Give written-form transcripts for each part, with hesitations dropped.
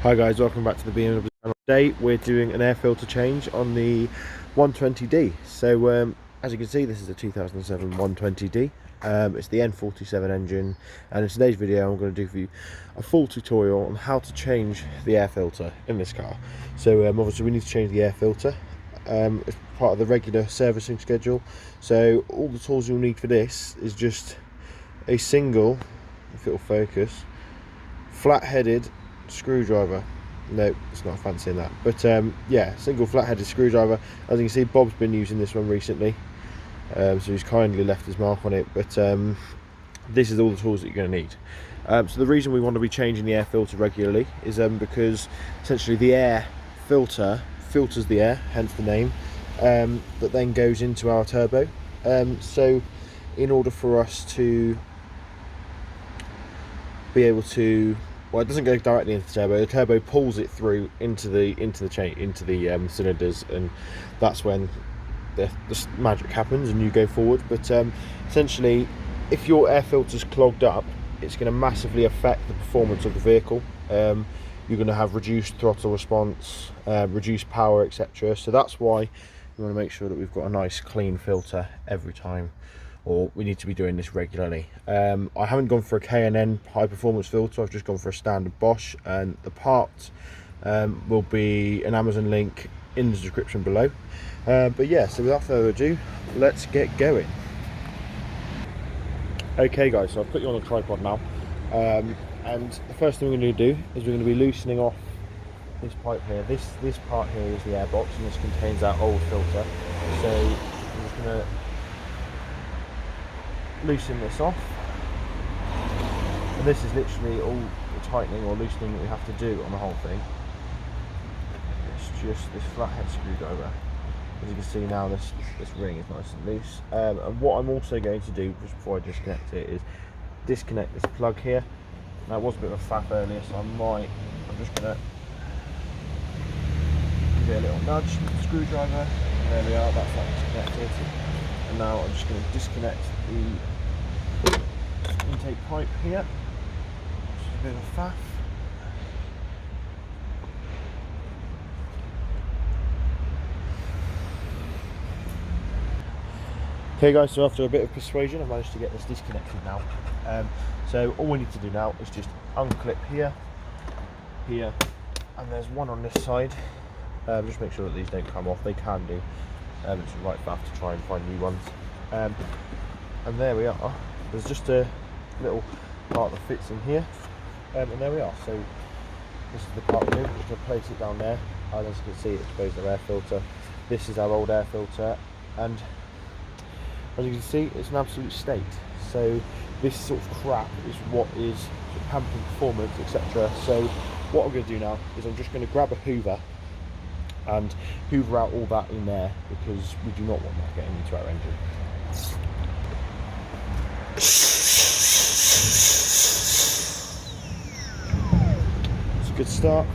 Hi guys, welcome back to the BMW channel. Today we're doing an air filter change on the 120D. So as you can see, this is a 2007 120D. It's the N47 engine, and in today's video I'm going to do for you a full tutorial on how to change the air filter in this car. So obviously we need to change the air filter. It's part of the regular servicing schedule. So all the tools you'll need for this is just a single, if it'll focus, flat-headed screwdriver. No, it's not fancy in that, but yeah, single flat-headed screwdriver. As you can see, Bob's been using this one recently, so he's kindly left his mark on it. But this is all the tools that you're going to need. So the reason we want to be changing the air filter regularly is because essentially the air filter filters the air, hence the name, that then goes into our turbo. So in order for us to be able to, well, it doesn't go directly into the turbo pulls it through into the cylinders, and that's when the magic happens and you go forward. But essentially, if your air filter's clogged up, it's going to massively affect the performance of the vehicle. You're going to have reduced throttle response, reduced power, etc. So that's why you want to make sure that we've got a nice clean filter every time, or we need to be doing this regularly. I haven't gone for a K&N high performance filter, I've just gone for a standard Bosch, and the part will be an Amazon link in the description below. But yeah, so without further ado, let's get going. Okay guys, so I've put you on the tripod now, and the first thing we're going to do is we're going to be loosening off this pipe here. This part here is the air box, and this contains our old filter. So I'm just going to loosen this off, and this is literally all the tightening or loosening that we have to do on the whole thing. It's just this flathead screwdriver. As you can see now, this ring is nice and loose. And what I'm also going to do just before I disconnect it is disconnect this plug here. Now it was a bit of a faff earlier, so I'm just going to give it a little nudge with the screwdriver. And there we are, that's that disconnected. And now I'm just going to disconnect the intake pipe here, which is a bit of a faff. Okay guys, so after a bit of persuasion I've managed to get this disconnected now. So all we need to do now is just unclip here, and there's one on this side. Just make sure that these don't come off. They can do. It's a right faff to try and find new ones. And there we are. There's just a little part that fits in here, and there we are. So this is the part we're doing. Just going to place it down there. And as you can see, it's exposed our air filter. This is our old air filter, and as you can see, it's an absolute state. So this sort of crap is what is hampering performance, etc. So what I'm going to do now is I'm just going to grab a hoover and hoover out all that in there, because we do not want that getting into our engine. It's a good start.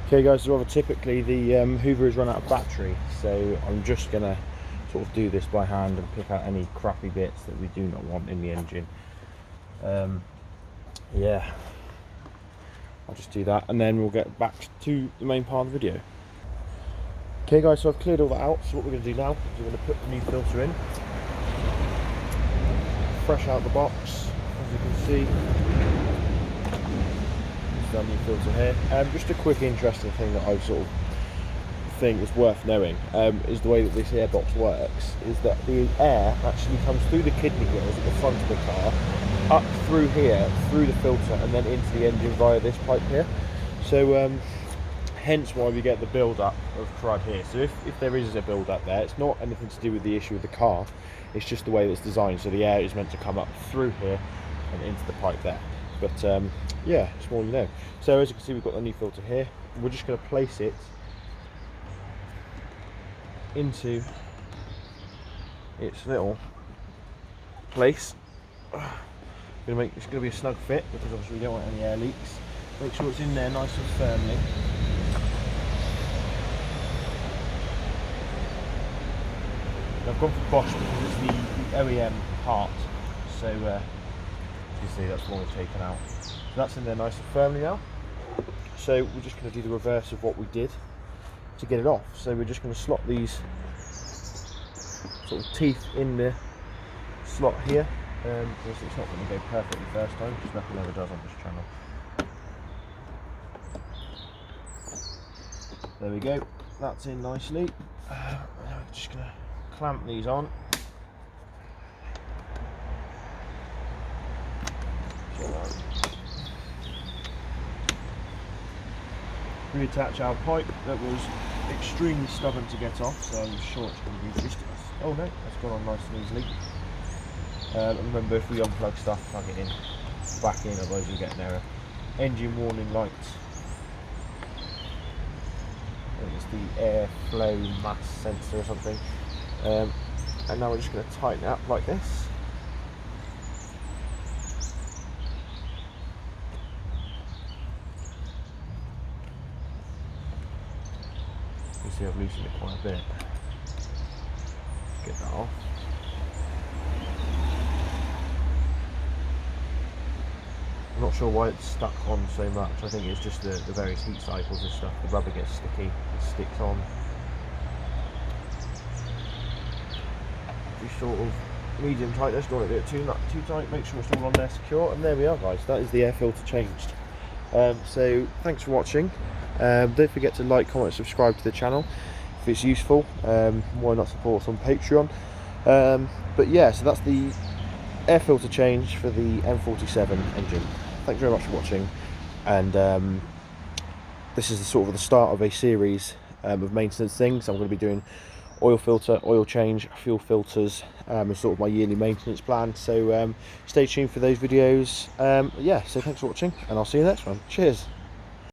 Okay guys, so rather typically the hoover has run out of battery, so I'm just going to sort of do this by hand and pick out any crappy bits that we do not want in the engine. Yeah, I'll just do that, and then we'll get back to the main part of the video. Okay guys, so I've cleared all that out. So what we're going to do now is we're going to put the new filter in, fresh out the box. As you can see, this is our new filter here. Just a quick interesting thing that I sort of think is worth knowing is the way that this air box works, is that the air actually comes through the kidney wheels at the front of the car, up through here, through the filter, and then into the engine via this pipe here. So hence why we get the build-up of crud here. So if there is a build-up there, it's not anything to do with the issue with the car, it's just the way that it's designed. So the air is meant to come up through here and into the pipe there. But yeah, it's more you know. So as you can see, we've got the new filter here. We're just going to place it into its little place. It's going to be a snug fit, because obviously we don't want any air leaks. Make sure it's in there nice and firmly. And I've gone for Bosch because it's the OEM part, so you can see that's the one we've taken out. So that's in there nice and firmly now. So we're just going to do the reverse of what we did to get it off. So we're just going to slot these sort of teeth in the slot here. Because it's not going to go perfectly first time, because nothing ever does on this channel. There we go, that's in nicely. Now we're just going to clamp these on. Reattach our pipe that was extremely stubborn to get off, so I'm sure it's going to be just. Oh no, that's gone on nice and easily. Remember, if we unplug stuff, plug it in, back in, otherwise you get an error. Engine warning lights. I think it's the airflow mass sensor or something. And now we're just going to tighten it up like this. You see I've loosened it quite a bit. Get that off. I'm not sure why it's stuck on so much. I think it's just the various heat cycles and stuff. The rubber gets sticky, it sticks on. You sort of medium tightness, don't want to do it too tight, make sure it's all on there secure, and there we are guys, that is the air filter changed. So thanks for watching. Don't forget to like, comment, subscribe to the channel if it's useful. Why not support us on Patreon? But yeah, so that's the air filter change for the N47 engine. Thanks very much for watching, and this is the start of a series of maintenance things. I'm going to be doing oil filter, oil change, fuel filters, and sort of my yearly maintenance plan. So stay tuned for those videos. Yeah, so thanks for watching, and I'll see you next one. Cheers.